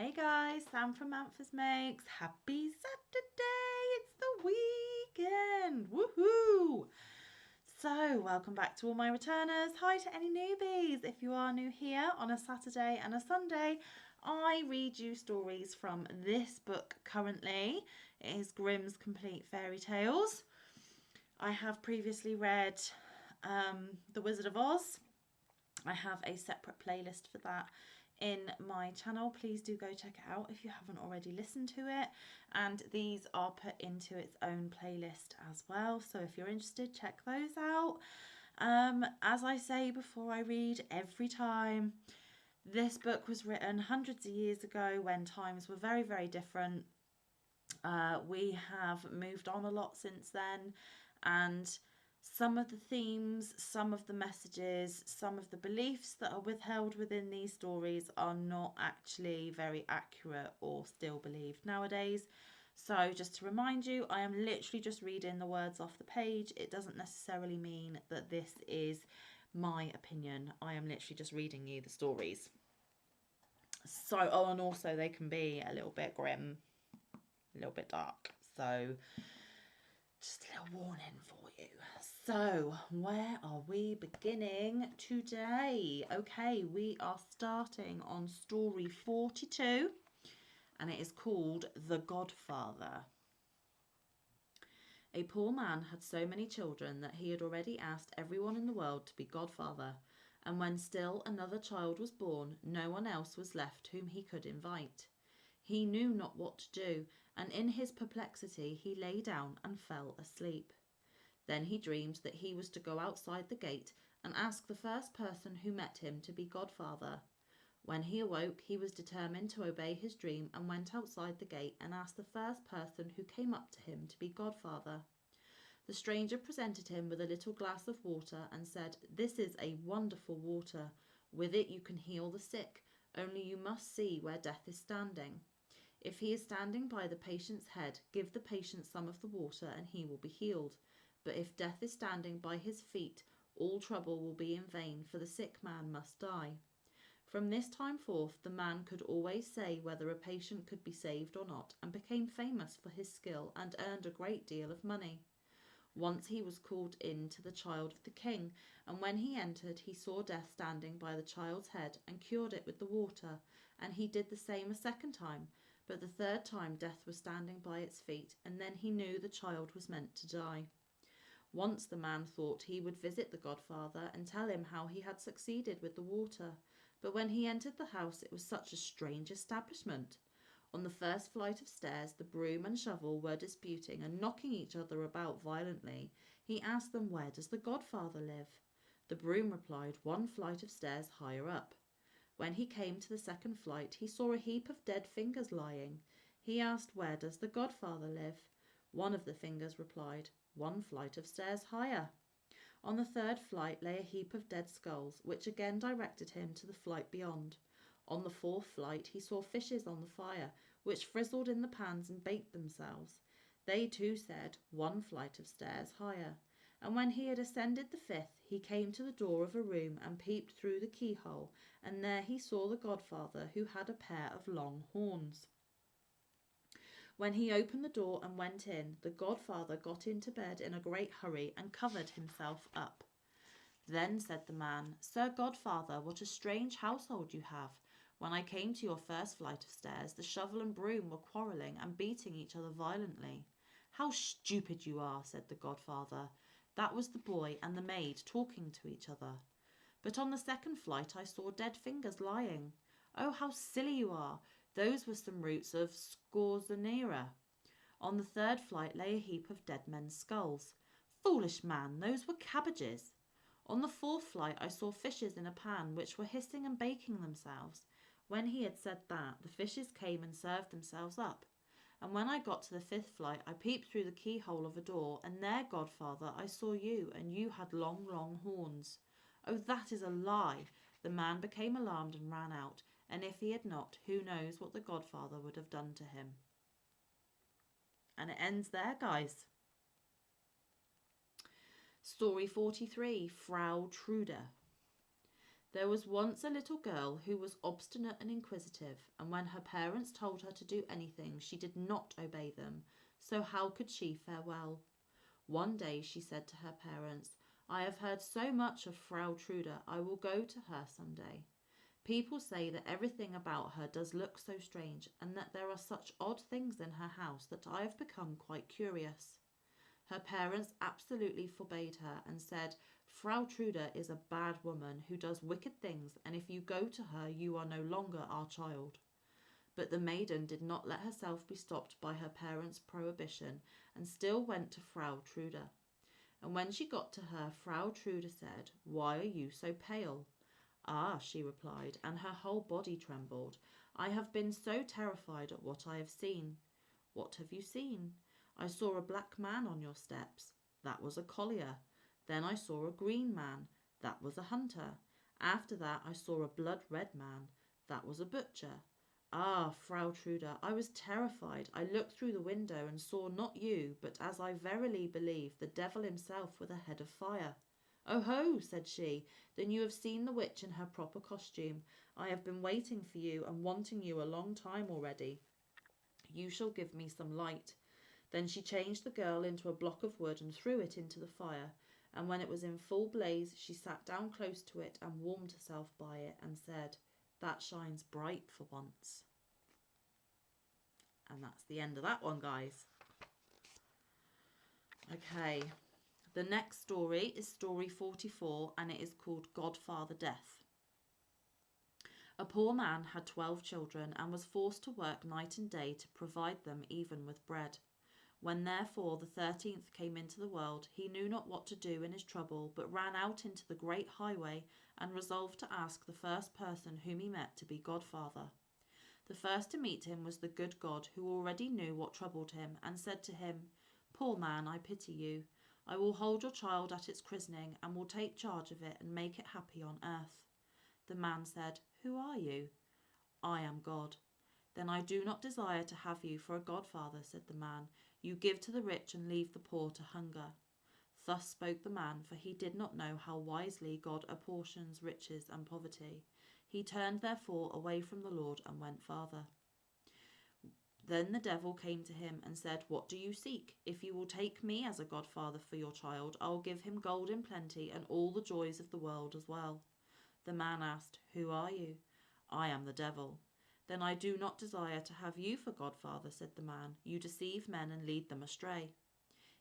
Hey guys, Sam from Manfa's Makes. Happy Saturday! It's the weekend! Woohoo! So, welcome back to all my returners. Hi to any newbies. If you are new here on a Saturday and a Sunday, I read you stories from this book currently. It is Grimm's Complete Fairy Tales. I have previously read The Wizard of Oz. I have a separate playlist for that in my channel. Please do go check it out if you haven't already listened to it, and these are put into its own playlist as well, so if you're interested, check those out. As I say before I read every time, this book was written hundreds of years ago when times were very, very different. We have moved on a lot since then, and some of the themes, some of the messages, some of the beliefs that are withheld within these stories are not actually very accurate or still believed nowadays. So just to remind you, I am literally just reading the words off the page. It doesn't necessarily mean that this is my opinion. I am literally just reading you the stories. So, oh, and also they can be a little bit grim, a little bit dark. So just a little warning for you. So, where are we beginning today? Okay, we are starting on story 42, and it is called The Godfather. A poor man had so many children that he had already asked everyone in the world to be godfather, and when still another child was born, no one else was left whom he could invite. He knew not what to do, and in his perplexity he lay down and fell asleep. Then he dreamed that he was to go outside the gate and ask the first person who met him to be godfather. When he awoke, he was determined to obey his dream and went outside the gate and asked the first person who came up to him to be godfather. The stranger presented him with a little glass of water and said, "This is a wonderful water. With it you can heal the sick, only you must see where death is standing. If he is standing by the patient's head, give the patient some of the water and he will be healed. But if death is standing by his feet, all trouble will be in vain, for the sick man must die." From this time forth, the man could always say whether a patient could be saved or not, and became famous for his skill and earned a great deal of money. Once he was called in to the child of the king, and when he entered he saw death standing by the child's head and cured it with the water, and he did the same a second time, but the third time death was standing by its feet, and then he knew the child was meant to die. Once the man thought he would visit the godfather and tell him how he had succeeded with the water, but when he entered the house it was such a strange establishment. On the first flight of stairs the broom and shovel were disputing and knocking each other about violently. He asked them, "Where does the godfather live?" The broom replied, "1 flight of stairs higher up." When he came to the second flight he saw a heap of dead fingers lying. He asked, "Where does the godfather live?" One of the fingers replied, "1 flight of stairs higher." On the third flight lay a heap of dead skulls, which again directed him to the flight beyond. On the fourth flight he saw fishes on the fire, which frizzled in the pans and baked themselves. They too said, "1 flight of stairs higher." And when he had ascended the fifth, he came to the door of a room and peeped through the keyhole, and there he saw the godfather, who had a pair of long horns. When he opened the door and went in, the godfather got into bed in a great hurry and covered himself up. Then said the man, "Sir Godfather, what a strange household you have. When I came to your first flight of stairs, the shovel and broom were quarrelling and beating each other violently." "How stupid you are," said the godfather. "That was the boy and the maid talking to each other." "But on the second flight I saw dead fingers lying." "Oh, how silly you are. Those were some roots of scorzonera." On the third flight lay a heap of dead men's skulls. "Foolish man, those were cabbages." On the fourth flight I saw fishes in a pan, which were hissing and baking themselves. When he had said that, the fishes came and served themselves up. And when I got to the fifth flight, I peeped through the keyhole of a door, and there, godfather, I saw you, and you had long, long horns." "Oh, that is a lie." The man became alarmed and ran out, and if he had not, who knows what the godfather would have done to him. And it ends there, guys. Story 43, Frau Trude. There was once a little girl who was obstinate and inquisitive, and when her parents told her to do anything, she did not obey them, so how could she fare well? One day she said to her parents, "I have heard so much of Frau Trude, I will go to her some day. People say that everything about her does look so strange, and that there are such odd things in her house that I have become quite curious." Her parents absolutely forbade her and said, "Frau Trude is a bad woman who does wicked things, and if you go to her, you are no longer our child." But the maiden did not let herself be stopped by her parents' prohibition, and still went to Frau Trude. And when she got to her, Frau Trude said, "Why are you so pale?" "Ah," she replied, and her whole body trembled, "I have been so terrified at what I have seen." "What have you seen?" "I saw a black man on your steps." "That was a collier." "Then I saw a green man." "That was a hunter." "After that I saw a blood-red man." "That was a butcher." "Ah, Frau Trude, I was terrified. I looked through the window and saw not you, but as I verily believe, the devil himself with a head of fire." "Oh ho," said she, "then you have seen the witch in her proper costume. I have been waiting for you and wanting you a long time already. You shall give me some light." Then she changed the girl into a block of wood and threw it into the fire, and when it was in full blaze, she sat down close to it and warmed herself by it and said, "That shines bright for once." And that's the end of that one, guys. Okay, the next story is story 44, and it is called Godfather Death. A poor man had 12 children and was forced to work night and day to provide them even with bread. When therefore the 13th came into the world, he knew not what to do in his trouble, but ran out into the great highway and resolved to ask the first person whom he met to be godfather. The first to meet him was the good God, who already knew what troubled him, and said to him, "Poor man, I pity you. I will hold your child at its christening, and will take charge of it and make it happy on earth." The man said, "Who are you?" "I am God." "Then I do not desire to have you for a godfather," said the man. "You give to the rich and leave the poor to hunger." Thus spoke the man, for he did not know how wisely God apportions riches and poverty. He turned therefore away from the Lord and went farther. Then the devil came to him and said, "What do you seek? If you will take me as a godfather for your child, I will give him gold in plenty and all the joys of the world as well." The man asked, "Who are you?" "I am the devil." "Then I do not desire to have you for godfather," said the man. "You deceive men and lead them astray."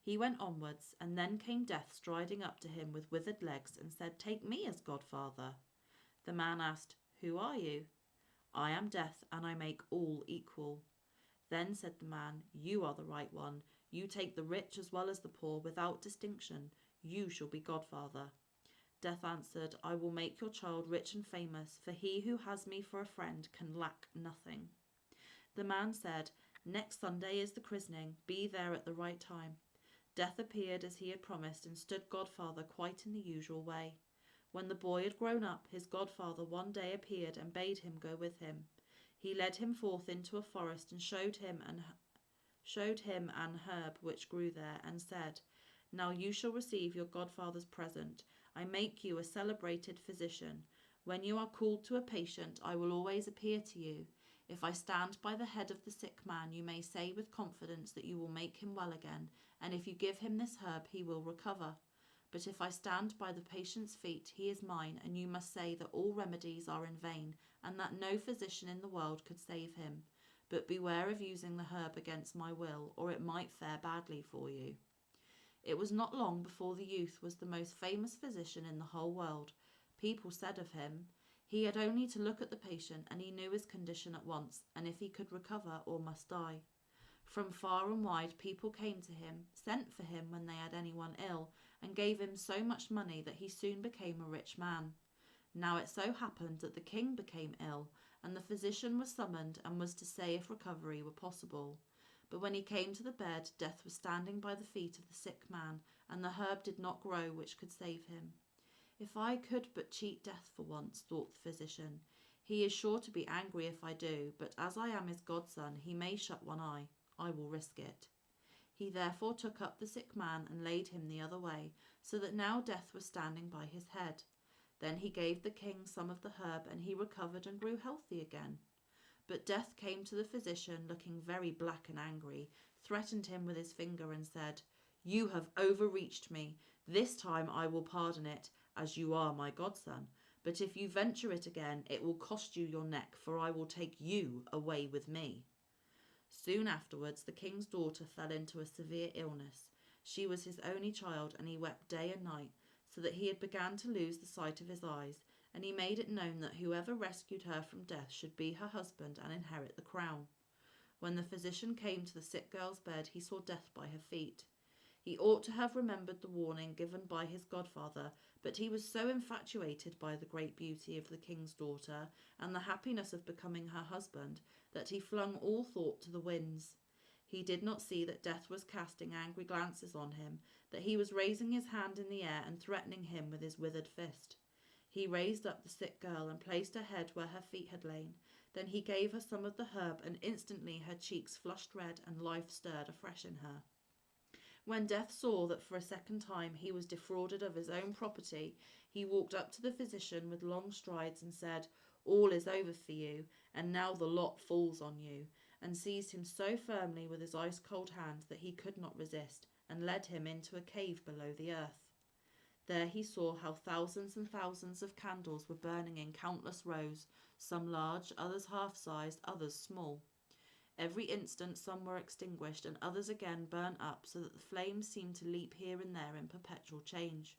He went onwards, and then came Death striding up to him with withered legs and said, "Take me as godfather." The man asked, "Who are you?" "I am Death, and I make all equal." Then said the man, "You are the right one. You take the rich as well as the poor without distinction. You shall be godfather." Death answered, "I will make your child rich and famous, for he who has me for a friend can lack nothing." The man said, "Next Sunday is the christening. Be there at the right time." Death appeared as he had promised and stood godfather quite in the usual way. When the boy had grown up, his godfather one day appeared and bade him go with him. He led him forth into a forest and showed him an herb which grew there, and said, "Now you shall receive your godfather's present. I make you a celebrated physician. When you are called to a patient, I will always appear to you. If I stand by the head of the sick man, you may say with confidence that you will make him well again, and if you give him this herb, he will recover. But if I stand by the patient's feet, he is mine, and you must say that all remedies are in vain, and that no physician in the world could save him. But beware of using the herb against my will, or it might fare badly for you." It was not long before the youth was the most famous physician in the whole world. People said of him, "He had only to look at the patient, and he knew his condition at once, and if he could recover or must die." From far and wide people came to him, sent for him when they had anyone ill, and gave him so much money that he soon became a rich man. Now it so happened that the king became ill, and the physician was summoned and was to say if recovery were possible. But when he came to the bed, Death was standing by the feet of the sick man, and the herb did not grow which could save him. "If I could but cheat Death for once," thought the physician. "He is sure to be angry if I do, but as I am his godson, he may shut one eye. I will risk it." He therefore took up the sick man and laid him the other way, so that now Death was standing by his head. Then he gave the king some of the herb, and he recovered and grew healthy again. But Death came to the physician, looking very black and angry, threatened him with his finger, and said, "You have overreached me. This time I will pardon it, as you are my godson. But if you venture it again, it will cost you your neck, for I will take you away with me." Soon afterwards, the king's daughter fell into a severe illness. She was his only child, and he wept day and night, so that he had begun to lose the sight of his eyes, and he made it known that whoever rescued her from death should be her husband and inherit the crown. When the physician came to the sick girl's bed, he saw Death by her feet. He ought to have remembered the warning given by his godfather, but he was so infatuated by the great beauty of the king's daughter and the happiness of becoming her husband that he flung all thought to the winds. He did not see that Death was casting angry glances on him, that he was raising his hand in the air and threatening him with his withered fist. He raised up the sick girl and placed her head where her feet had lain. Then he gave her some of the herb, and instantly her cheeks flushed red and life stirred afresh in her. When Death saw that for a second time he was defrauded of his own property, he walked up to the physician with long strides and said, "All is over for you, and now the lot falls on you," and seized him so firmly with his ice-cold hand that he could not resist, and led him into a cave below the earth. There he saw how thousands and thousands of candles were burning in countless rows, some large, others half-sized, others small. Every instant some were extinguished and others again burnt up, so that the flames seemed to leap here and there in perpetual change.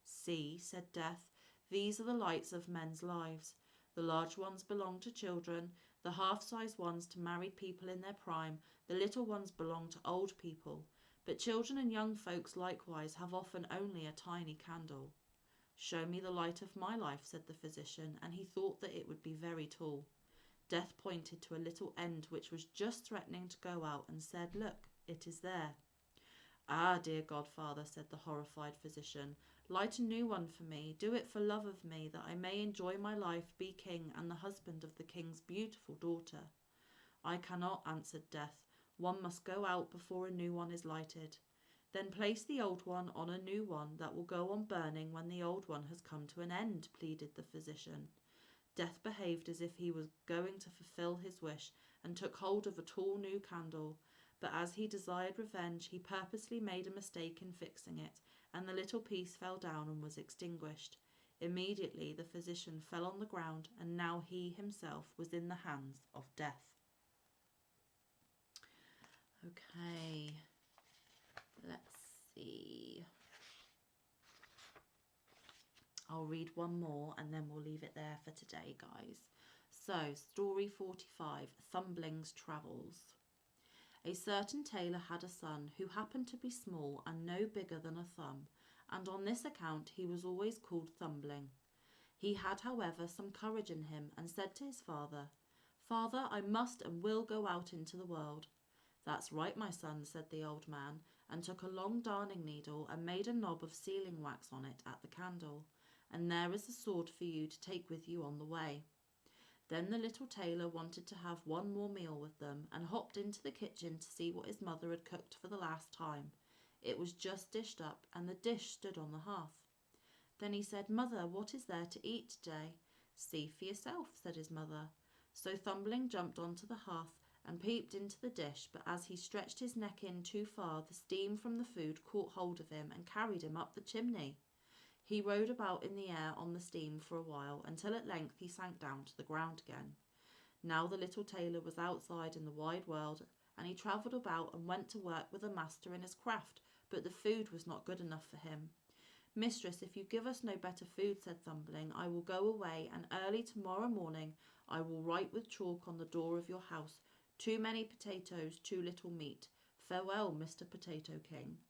"See," said Death, "these are the lights of men's lives. The large ones belong to children, the half-sized ones to married people in their prime, the little ones belong to old people. But children and young folks likewise have often only a tiny candle." "Show me the light of my life," said the physician, and he thought that it would be very tall. Death pointed to a little end which was just threatening to go out, and said, "Look, it is there." "Ah, dear godfather," said the horrified physician, "light a new one for me. Do it for love of me, that I may enjoy my life, be king, and the husband of the king's beautiful daughter." "I cannot," answered Death. "One must go out before a new one is lighted." "Then place the old one on a new one that will go on burning when the old one has come to an end," pleaded the physician. Death behaved as if he was going to fulfill his wish, and took hold of a tall new candle. But as he desired revenge, he purposely made a mistake in fixing it, and the little piece fell down and was extinguished. Immediately the physician fell on the ground, and now he himself was in the hands of Death. Okay, let's see. I'll read one more and then we'll leave it there for today, guys. So, story 45, Thumbling's Travels. A certain tailor had a son who happened to be small and no bigger than a thumb, and on this account he was always called Thumbling. He had, however, some courage in him, and said to his father, "Father, I must and will go out into the world." "That's right, my son," said the old man, and took a long darning needle and made a knob of sealing wax on it at the candle. "And there is a sword for you to take with you on the way." Then the little tailor wanted to have one more meal with them, and hopped into the kitchen to see what his mother had cooked for the last time. It was just dished up, and the dish stood on the hearth. Then he said, "Mother, what is there to eat today?" "See for yourself," said his mother. So Thumbling jumped onto the hearth and peeped into the dish, but as he stretched his neck in too far, the steam from the food caught hold of him and carried him up the chimney. He rode about in the air on the steam for a while, until at length he sank down to the ground again. Now the little tailor was outside in the wide world, and he travelled about and went to work with a master in his craft, but the food was not good enough for him. "Mistress, if you give us no better food," said Thumbling, "I will go away, and early tomorrow morning I will write with chalk on the door of your house, 'Too many potatoes, too little meat. Farewell, Mr. Potato King.'"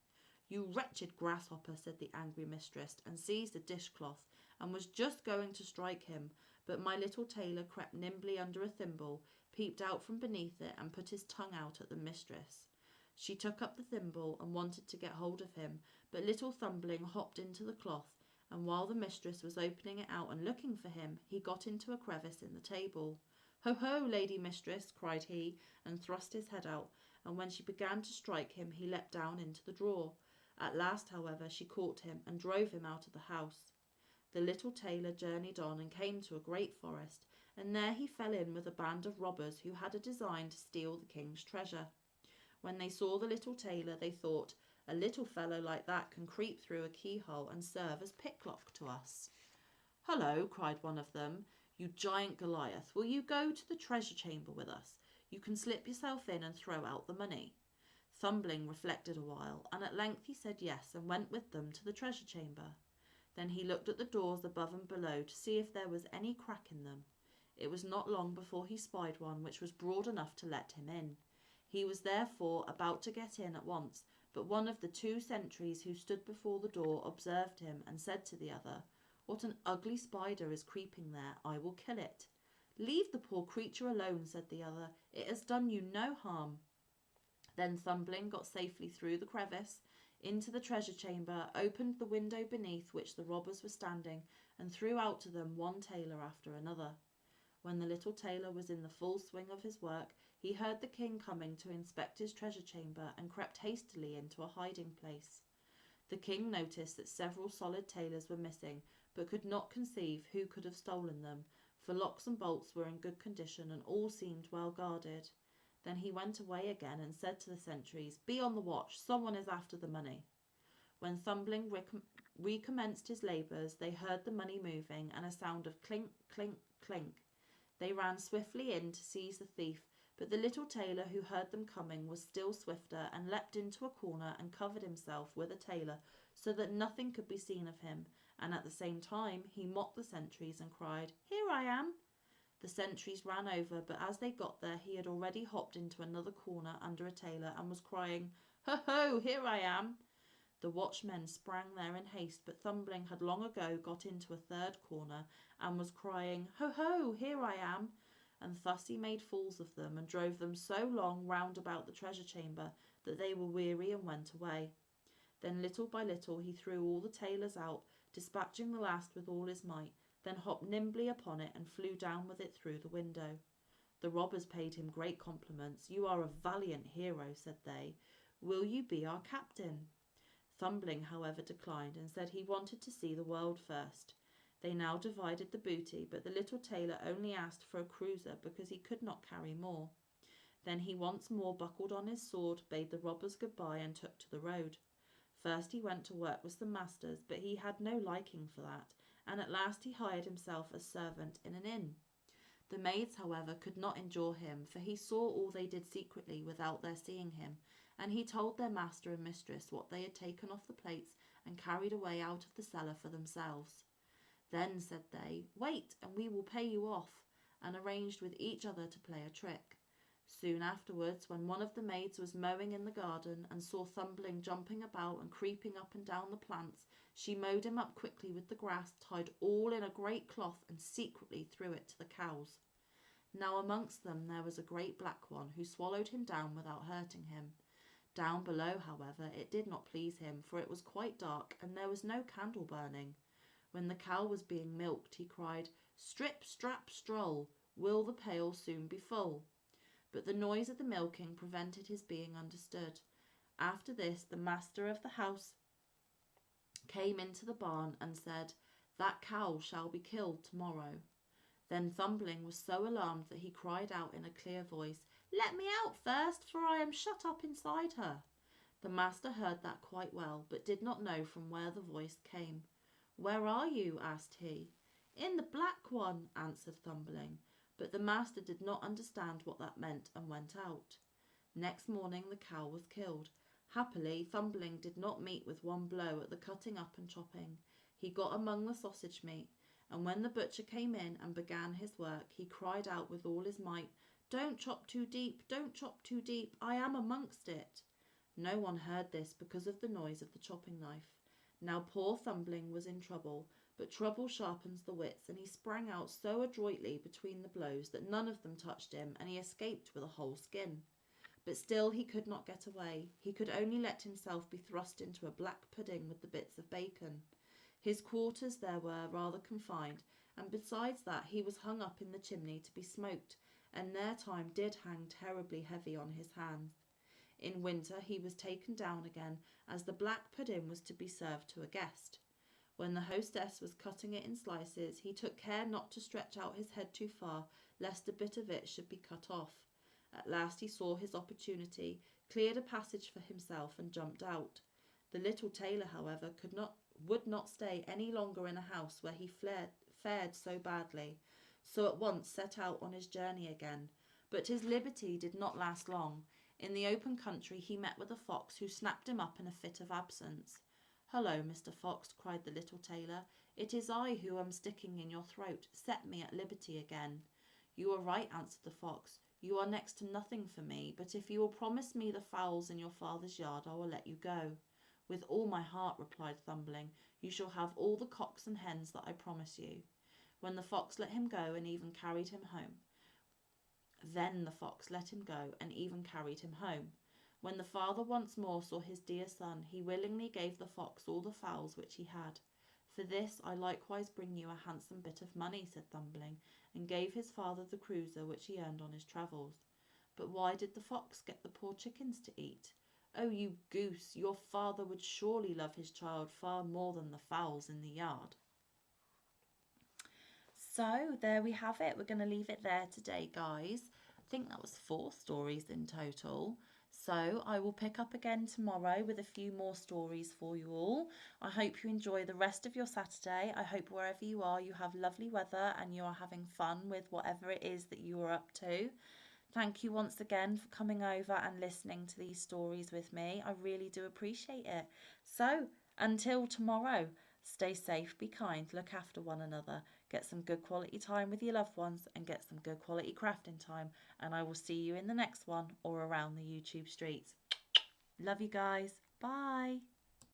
"You wretched grasshopper," said the angry mistress, and seized a dishcloth, and was just going to strike him, but my little tailor crept nimbly under a thimble, peeped out from beneath it, and put his tongue out at the mistress. She took up the thimble and wanted to get hold of him, but little Thumbling hopped into the cloth, and while the mistress was opening it out and looking for him, he got into a crevice in the table. "Ho, ho, lady mistress," cried he, and thrust his head out, and when she began to strike him, he leapt down into the drawer. At last, however, she caught him and drove him out of the house. The little tailor journeyed on and came to a great forest, and there he fell in with a band of robbers who had a design to steal the king's treasure. When they saw the little tailor, they thought, "A little fellow like that can creep through a keyhole and serve as picklock to us." "Hullo," cried one of them, "you giant Goliath, will you go to the treasure chamber with us? You can slip yourself in and throw out the money." Thumbling reflected a while, and at length he said yes, and went with them to the treasure chamber. Then he looked at the doors above and below to see if there was any crack in them. It was not long before he spied one which was broad enough to let him in. He was therefore about to get in at once, but one of the 2 sentries who stood before the door observed him and said to the other, "What an ugly spider is creeping there! I will kill it." "Leave the poor creature alone," said the other. "It has done you no harm." Then Thumbling got safely through the crevice into the treasure chamber, opened the window beneath which the robbers were standing, and threw out to them one tailor after another. When the little tailor was in the full swing of his work, he heard the king coming to inspect his treasure chamber, and crept hastily into a hiding place. The king noticed that several solid tailors were missing, but could not conceive who could have stolen them, for locks and bolts were in good condition and all seemed well guarded. Then he went away again and said to the sentries, "Be on the watch, someone is after the money." When Thumbling recommenced his labours, they heard the money moving and a sound of clink, clink, clink. They ran swiftly in to seize the thief, but the little tailor who heard them coming was still swifter, and leapt into a corner and covered himself with a tailor so that nothing could be seen of him, and at the same time he mocked the sentries and cried, "Here I am." The sentries ran over, but as they got there he had already hopped into another corner under a tailor and was crying, "Ho, ho, here I am." The watchmen sprang there in haste, but Thumbling had long ago got into a third corner and was crying, "Ho, ho, here I am," and thus he made fools of them and drove them so long round about the treasure chamber that they were weary and went away. Then little by little he threw all the tailors out, dispatching the last with all his might, then hopped nimbly upon it and flew down with it through the window. The robbers paid him great compliments. "You are a valiant hero," said they. "Will you be our captain?" Thumbling, however, declined, and said he wanted to see the world first. They now divided the booty, but the little tailor only asked for a cruiser because he could not carry more. Then he once more buckled on his sword, bade the robbers good-bye, and took to the road. First he went to work with some masters, but he had no liking for that, and at last he hired himself as servant in an inn. The maids, however, could not endure him, for he saw all they did secretly without their seeing him, and he told their master and mistress what they had taken off the plates and carried away out of the cellar for themselves. Then, said they, "Wait, and we will pay you off," and arranged with each other to play a trick. Soon afterwards, when one of the maids was mowing in the garden and saw Thumbling jumping about and creeping up and down the plants, she mowed him up quickly with the grass, tied all in a great cloth, and secretly threw it to the cows. Now amongst them there was a great black one, who swallowed him down without hurting him. Down below, however, it did not please him, for it was quite dark, and there was no candle burning. When the cow was being milked, he cried, "Strip, strap, stroll, will the pail soon be full?" But the noise of the milking prevented his being understood. After this, the master of the house came into the barn and said, "That cow shall be killed tomorrow." Then Thumbling was so alarmed that he cried out in a clear voice, "Let me out first, for I am shut up inside her." The master heard that quite well, but did not know from where the voice came. "Where are you?" asked he. "In the black one," answered Thumbling. But the master did not understand what that meant and went out. Next morning the cow was killed. Happily, Thumbling did not meet with one blow at the cutting up and chopping. He got among the sausage meat, and when the butcher came in and began his work, he cried out with all his might, "Don't chop too deep, don't chop too deep, I am amongst it." No one heard this because of the noise of the chopping knife. Now poor Thumbling was in trouble, but trouble sharpens the wits, and he sprang out so adroitly between the blows that none of them touched him, and he escaped with a whole skin. But still he could not get away. He could only let himself be thrust into a black pudding with the bits of bacon. His quarters there were rather confined, and besides that he was hung up in the chimney to be smoked, and their time did hang terribly heavy on his hands. In winter he was taken down again, as the black pudding was to be served to a guest. When the hostess was cutting it in slices, he took care not to stretch out his head too far, lest a bit of it should be cut off. At last he saw his opportunity, cleared a passage for himself, and jumped out. The little tailor, however, would not stay any longer in a house where he fared so badly, so at once set out on his journey again. But his liberty did not last long. In the open country he met with a fox, who snapped him up in a fit of absence. "Hullo, Mr. Fox," cried the little tailor, "it is I who am sticking in your throat. Set me at liberty again." "You are right," answered the fox. "You are next to nothing for me, but if you will promise me the fowls in your father's yard, I will let you go." "With all my heart," replied Thumbling. "You shall have all the cocks and hens that I promise you." When the fox let him go and even carried him home. Then the fox let him go and even carried him home. When the father once more saw his dear son, he willingly gave the fox all the fowls which he had. "For this I likewise bring you a handsome bit of money," said Thumbling, and gave his father the cruiser which he earned on his travels. "But why did the fox get the poor chickens to eat?" "Oh, you goose, your father would surely love his child far more than the fowls in the yard." So there we have it. We're going to leave it there today, guys. I think that was 4 stories in total. So I will pick up again tomorrow with a few more stories for you all. I hope you enjoy the rest of your Saturday. I hope wherever you are, you have lovely weather and you are having fun with whatever it is that you are up to. Thank you once again for coming over and listening to these stories with me. I really do appreciate it. So until tomorrow, stay safe, be kind, look after one another, get some good quality time with your loved ones, and get some good quality crafting time. And I will see you in the next one or around the YouTube streets. Love you guys. Bye.